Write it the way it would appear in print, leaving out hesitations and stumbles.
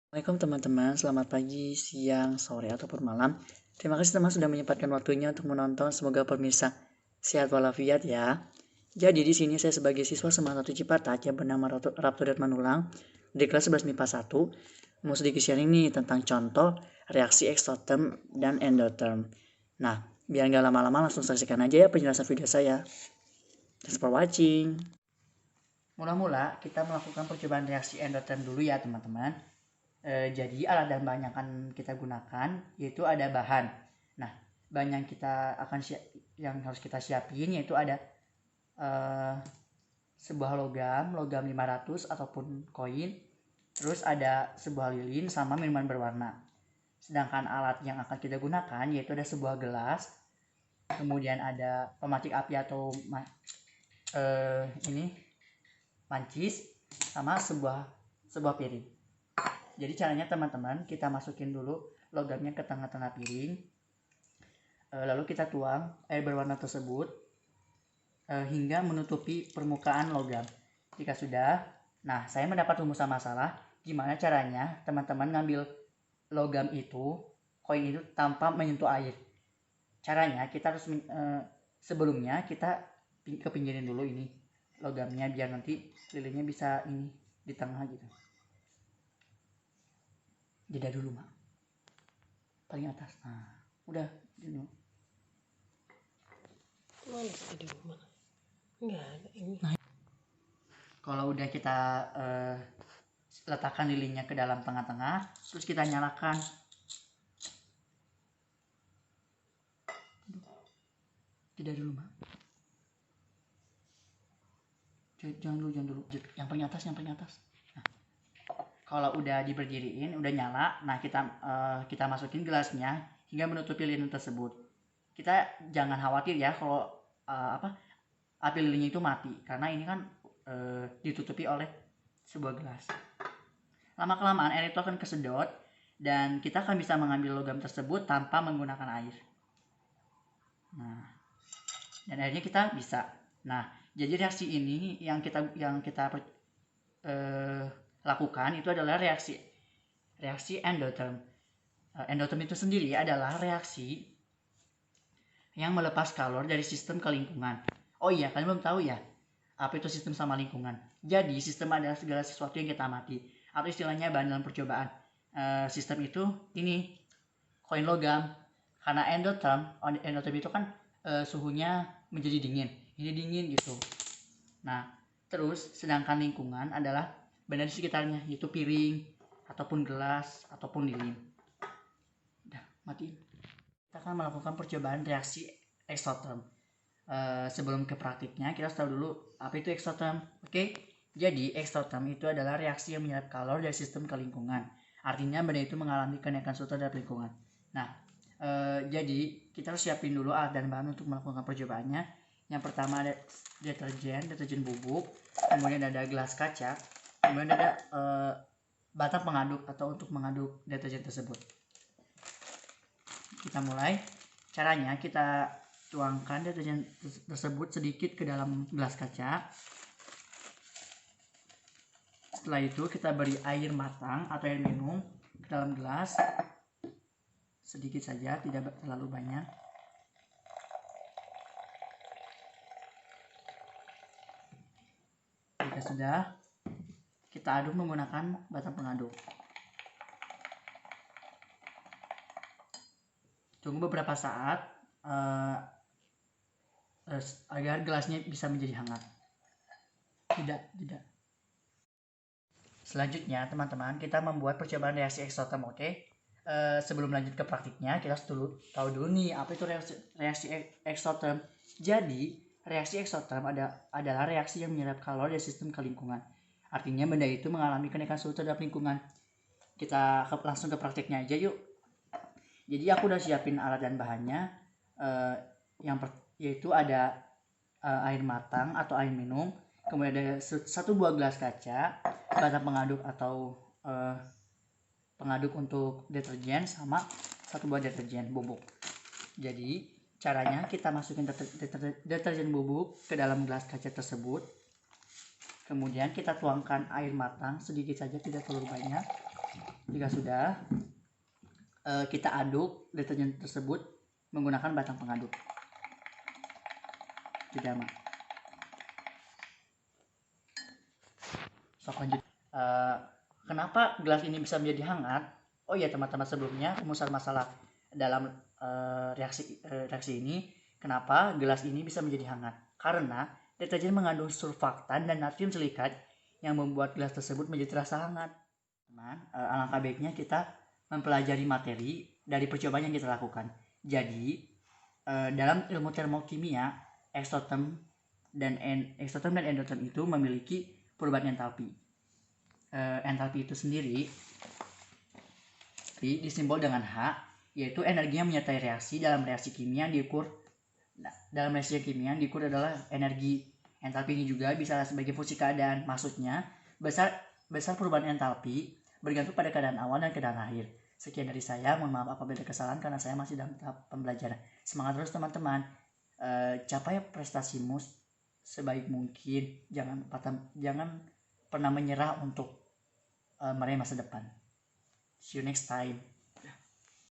Assalamualaikum teman-teman, selamat pagi, siang, sore, ataupun malam. Terima kasih teman sudah menyempatkan waktunya untuk menonton. Semoga pemirsa sehat walafiat ya. Jadi di sini saya sebagai siswa Semangat 1 Cipatat yang bernama Raptodat Manulang di kelas 11 MIPA 1 mau sedikit sharing nih tentang contoh reaksi eksoterm dan endotherm. Nah, biar nggak lama-lama langsung saksikan aja ya penjelasan video saya. Thanks for watching. Mula-mula kita melakukan percobaan reaksi endotherm dulu ya teman-teman. Jadi alat dan bahan yang akan kita gunakan yaitu ada bahan. Nah, bahan yang harus kita siapin yaitu ada sebuah logam 500 ataupun koin, terus ada sebuah lilin sama minuman berwarna. Sedangkan alat yang akan kita gunakan yaitu ada sebuah gelas, kemudian ada pematik api atau mancis sama sebuah piring. Jadi caranya teman-teman, kita masukin dulu logamnya ke tengah-tengah piring, lalu kita tuang air berwarna tersebut hingga menutupi permukaan logam. Jika sudah, nah saya mendapat rumusan masalah gimana caranya teman-teman ngambil logam itu, koin itu tanpa menyentuh air. Caranya kita harus sebelumnya kita kepinggirin dulu ini logamnya biar nanti lilinnya bisa ini di tengah gitu. Jeda dulu mak, paling atas. Nah udah ini. Mana sih di rumah? Enggak ada ini. Kalau udah kita letakkan lilinnya ke dalam tengah-tengah, terus kita nyalakan. Jeda dulu mak, jangan dulu, yang paling atas. Nah, kalau udah diberdiriin, udah nyala, nah kita masukin gelasnya hingga menutupi lilin tersebut. Kita jangan khawatir ya kalau api lilinnya itu mati, karena ini kan ditutupi oleh sebuah gelas. Lama kelamaan air itu akan kesedot dan kita akan bisa mengambil logam tersebut tanpa menggunakan air. Nah, dan akhirnya kita bisa. Nah, jadi reaksi ini yang kita lakukan itu adalah reaksi endotherm. Endotherm itu sendiri adalah reaksi yang melepas kalor dari sistem ke lingkungan. Oh iya, kalian belum tahu ya apa itu sistem sama lingkungan. Jadi sistem adalah segala sesuatu yang kita amati, atau istilahnya bahan dalam percobaan. Sistem itu ini koin logam, karena endotherm itu kan suhunya menjadi dingin, ini dingin gitu. Nah terus sedangkan lingkungan adalah benda di sekitarnya, yaitu piring ataupun gelas ataupun lilin. Udah matiin. Kita akan melakukan percobaan reaksi eksoterm. Sebelum ke praktiknya kita harus tahu dulu apa itu eksoterm. Oke, jadi eksoterm itu adalah reaksi yang menyerap kalor dari sistem ke lingkungan. Artinya benda itu mengalami kenaikan suhu terhadap lingkungan. Nah, jadi kita harus siapin dulu alat dan bahan untuk melakukan percobaannya. Yang pertama ada deterjen bubuk, kemudian ada gelas kaca, kemudian ada batang pengaduk atau untuk mengaduk deterjen tersebut. Kita mulai. Caranya kita tuangkan deterjen tersebut sedikit ke dalam gelas kaca. Setelah itu kita beri air matang atau air minum ke dalam gelas, sedikit saja, tidak terlalu banyak. Jika sudah, kita aduk menggunakan batang pengaduk. Tunggu beberapa saat agar gelasnya bisa menjadi hangat. Tidak. Selanjutnya teman-teman, kita membuat percobaan reaksi eksoterm. Oke? Sebelum lanjut ke praktiknya, kita harus tahu dulu nih apa itu reaksi eksoterm. Jadi reaksi eksoterm adalah reaksi yang menyerap kalor dari sistem ke lingkungan. Artinya benda itu mengalami kenaikan suhu terhadap lingkungan. Kita langsung ke praktiknya aja yuk. Jadi aku udah siapin alat dan bahannya, yaitu ada air matang atau air minum, kemudian ada satu buah gelas kaca, batang pengaduk atau pengaduk untuk deterjen, sama satu buah deterjen bubuk. Jadi caranya kita masukin deterjen bubuk ke dalam gelas kaca tersebut, kemudian kita tuangkan air matang sedikit saja, tidak terlalu banyak. Jika sudah, kita aduk deterjen tersebut menggunakan batang pengaduk. Tidak mah. Sok lanjut. Kenapa gelas ini bisa menjadi hangat? Oh iya teman-teman, sebelumnya rumusan masalah dalam reaksi ini, kenapa gelas ini bisa menjadi hangat? Karena deterjen mengandung surfaktan dan natrium silikat yang membuat gelas tersebut menjadi terasa hangat. Teman, alangkah baiknya kita mempelajari materi dari percobaan yang kita lakukan. Jadi dalam ilmu termokimia, eksoterm dan endotherm itu memiliki perubahan entalpi. Entalpi itu sendiri disimbol dengan H, yaitu energi yang menyertai reaksi. Dalam reaksi kimia yang diukur adalah energi. Entalpi ini juga bisa sebagai fungsi keadaan. Maksudnya besar perubahan entalpi bergantung pada keadaan awal dan keadaan akhir. Sekian dari saya, mohon maaf apabila ada kesalahan karena saya masih dalam tahap pembelajaran. Semangat terus teman-teman, capai prestasimu sebaik mungkin. Jangan pernah menyerah untuk meraih masa depan. See you next time.